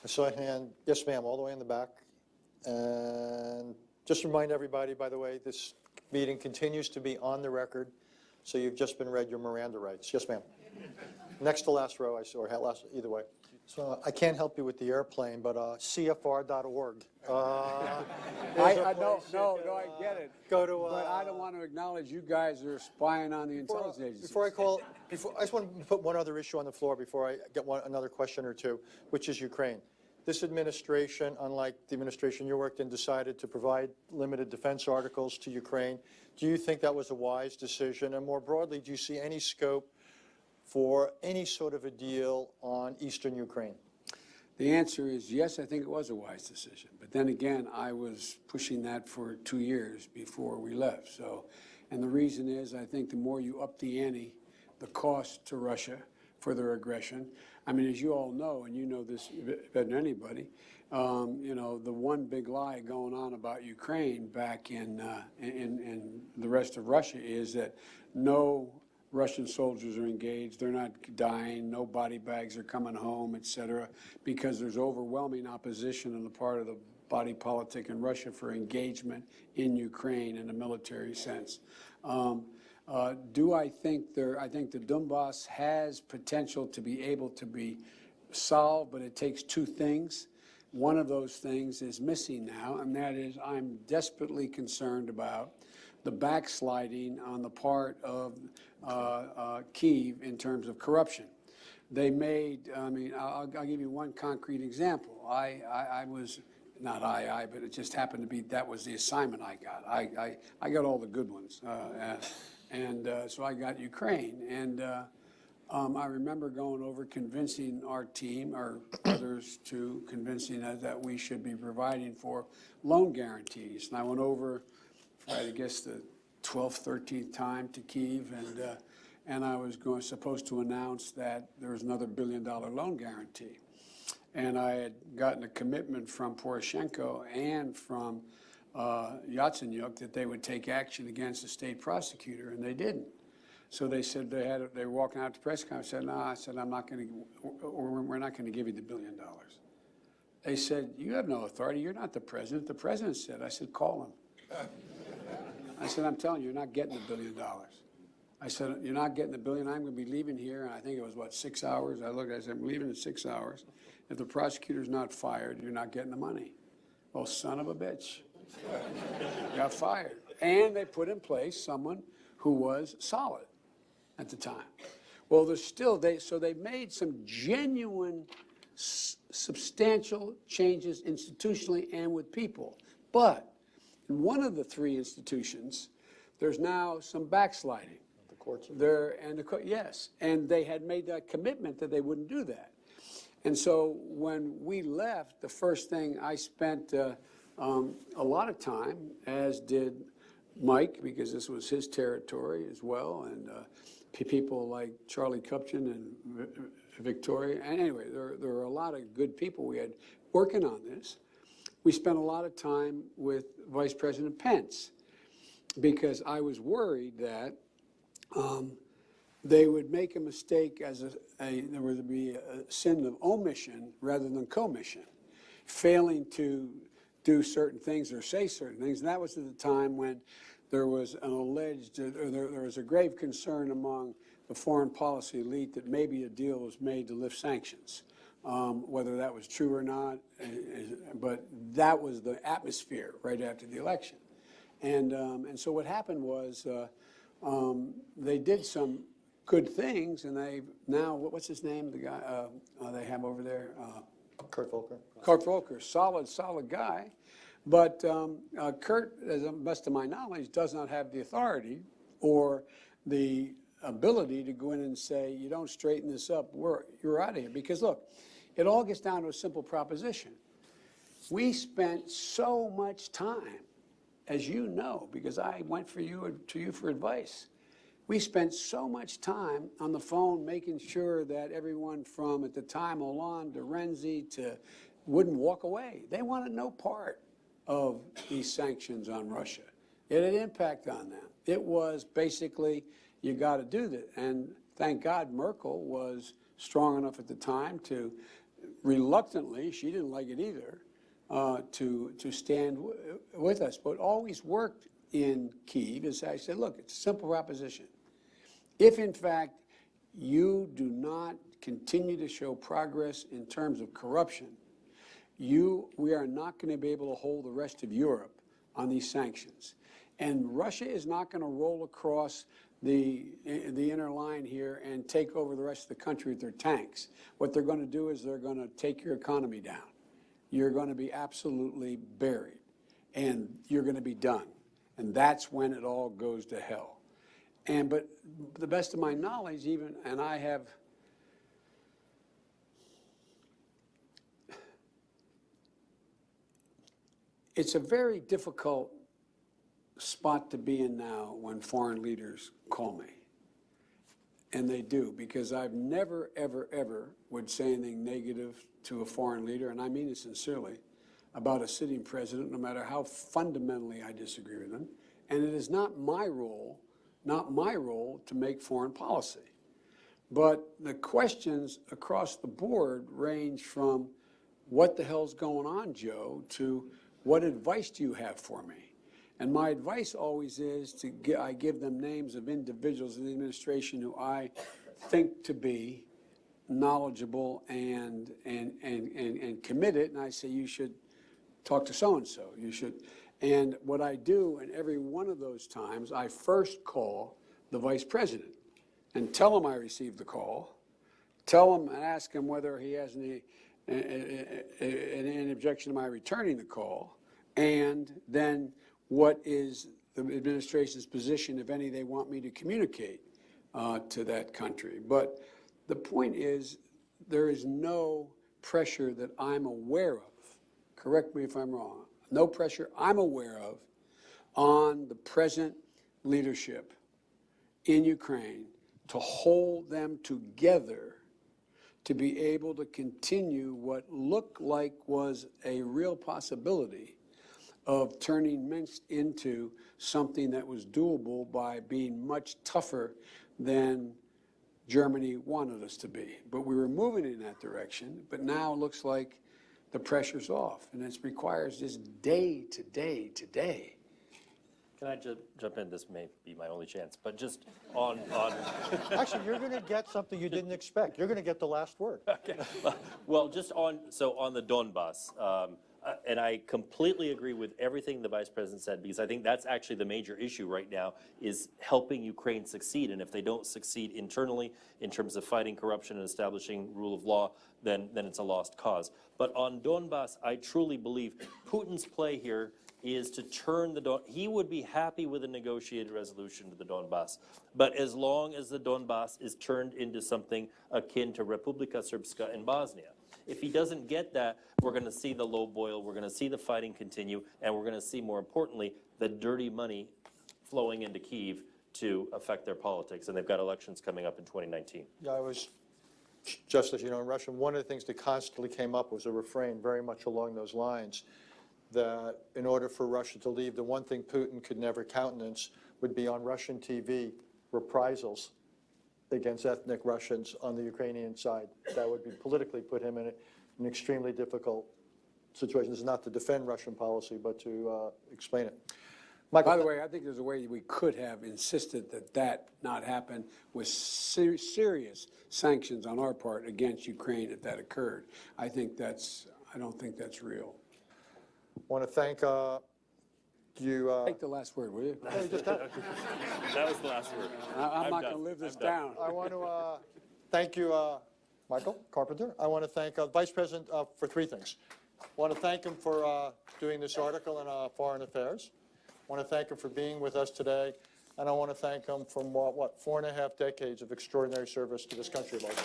I saw a hand. Yes, ma'am, all the way in the back. And just remind everybody, by the way, this meeting continues to be on the record, so you've just been read your Miranda rights. Yes, ma'am. Next to last row, I saw, or last, either way. So I can't help you with the airplane, but CFR.org. No, I get it. Go to. But I don't want to acknowledge you guys are spying on the intelligence agencies. I just want to put one other issue on the floor before I get another question or two, which is Ukraine. This administration, unlike the administration you worked in, decided to provide limited defense articles to Ukraine. Do you think that was a wise decision? And more broadly, do you see any scope for any sort of a deal on eastern Ukraine? The answer is yes, I think it was a wise decision. But then again, I was pushing that for 2 years before we left. So, and the reason is I think the more you up the ante, the cost to Russia for their aggression. I mean, as you all know, and you know this better than anybody, you know, the one big lie going on about Ukraine back in the rest of Russia is that no Russian soldiers are engaged, they're not dying, no body bags are coming home, et cetera, because there's overwhelming opposition on the part of the body politic in Russia for engagement in Ukraine in a military sense. Do I think I think the Donbass has potential to be able to be solved, but it takes two things. One of those things is missing now, and that is I'm desperately concerned about the backsliding on the part of Kyiv in terms of corruption. They made, I mean, I'll give you one concrete example. I was, not but it just happened to be that was the assignment I got. I got all the good ones. So I got Ukraine. And I remember going over convincing our team, or others too, convincing us that we should be providing for loan guarantees. And I went over, I guess, the 12th, 13th time to Kyiv, and I was supposed to announce that there was another $1 billion loan guarantee. And I had gotten a commitment from Poroshenko and from Yatsenyuk that they would take action against the state prosecutor, and they didn't. So they said they were walking out to press conference. I said, no, I said, I'm not going to, we're not going to give you the $1 billion. They said, you have no authority. You're not the president. The president said. I said, call him. I said, I'm telling you, you're not getting the $1 billion. I said, you're not getting the $1 billion. I'm going to be leaving here. And I think it was, what, 6 hours? I looked, I said, I'm leaving in 6 hours. If the prosecutor's not fired, you're not getting the money. Well, son of a bitch. Got fired. And they put in place someone who was solid at the time. Well, there's still, so they made some genuine, substantial changes institutionally and with people. But in one of the three institutions, there's now some backsliding. The courts? Yes, and they had made that commitment that they wouldn't do that. And so when we left, the first thing I spent a lot of time, as did Mike, because this was his territory as well, and people like Charlie Kupchan and Victoria. And anyway, there were a lot of good people we had working on this. We spent a lot of time with Vice President Pence because I was worried that they would make a mistake there would be a sin of omission rather than commission, failing to do certain things or say certain things. And that was at the time when there was an alleged, or there was a grave concern among the foreign policy elite that maybe a deal was made to lift sanctions. Whether that was true or not, but that was the atmosphere right after the election. And so what happened was they did some good things, and they now, what's his name, the guy they have over there? Kurt Volker. Kurt Volker, solid guy. But Kurt, as the best of my knowledge, does not have the authority or the ability to go in and say, you don't straighten this up, you're out of here. Because look, it all gets down to a simple proposition. We spent so much time, as you know, because I went to you for advice. We spent so much time on the phone making sure that everyone from, at the time, Hollande to Renzi to wouldn't walk away. They wanted no part of these sanctions on Russia. It had an impact on them. It was basically, you got to do that. And thank God Merkel was strong enough at the time to reluctantly, she didn't like it either, to stand with us. But always worked in Kyiv is I said, look, it's a simple proposition. If, in fact, you do not continue to show progress in terms of corruption, we are not going to be able to hold the rest of Europe on these sanctions. And Russia is not going to roll across the inner line here and take over the rest of the country with their tanks. What they're going to do is they're going to take your economy down. You're going to be absolutely buried, and you're going to be done. And that's when it all goes to hell. But the best of my knowledge, and I have, it's a very difficult spot to be in now when foreign leaders call me. And they do, because I've never, ever, ever would say anything negative to a foreign leader, and I mean it sincerely, about a sitting president, no matter how fundamentally I disagree with them. And it is not my role to make foreign policy. But the questions across the board range from, what the hell's going on, Joe, to what advice do you have for me? And my advice always is I give them names of individuals in the administration who I think to be knowledgeable and committed, and I say, you should talk to so-and-so, you should. And what I do in every one of those times, I first call the vice president and tell him I received the call, tell him and ask him whether he has any objection to my returning the call, and then what is the administration's position, if any, they want me to communicate to that country. But the point is, there is no pressure that I'm aware of, correct me if I'm wrong, no pressure I'm aware of on the present leadership in Ukraine to hold them together to be able to continue what looked like was a real possibility of turning Minsk into something that was doable by being much tougher than Germany wanted us to be. But we were moving in that direction, but now it looks like the pressure's off, and it requires this day to day to day. Can I just jump in? This may be my only chance, but just on Actually, you're going to get something you didn't expect. You're going to get the last word. okay. Well, just on the Donbass, and I completely agree with everything the Vice President said, because I think that's actually the major issue right now, is helping Ukraine succeed. And if they don't succeed internally in terms of fighting corruption and establishing rule of law, then it's a lost cause. But on Donbass, I truly believe Putin's play here is to turn he would be happy with a negotiated resolution to the Donbass, but as long as the Donbass is turned into something akin to Republika Srpska in Bosnia. If he doesn't get that, we're going to see the low boil, we're going to see the fighting continue, and we're going to see, more importantly, the dirty money flowing into Kyiv to affect their politics. And they've got elections coming up in 2019. Yeah, I was, just as you know, in Russia, one of the things that constantly came up was a refrain very much along those lines, that in order for Russia to leave, the one thing Putin could never countenance would be on Russian TV reprisals against ethnic Russians on the Ukrainian side. That would be politically put him in an extremely difficult situation. This is not to defend Russian policy, but to explain it. Michael, By the way, I think there's a way we could have insisted that not happen with serious sanctions on our part against Ukraine if that occurred. I don't think that's real. I want to thank you. Take the last word, will you? That was the last word. I'm not going to live this down. I want to thank you, Michael Carpenter. I want to thank Vice President for three things. I want to thank him for doing this article in Foreign Affairs. I want to thank him for being with us today. And I want to thank him for, 4.5 decades of extraordinary service to this country of ours.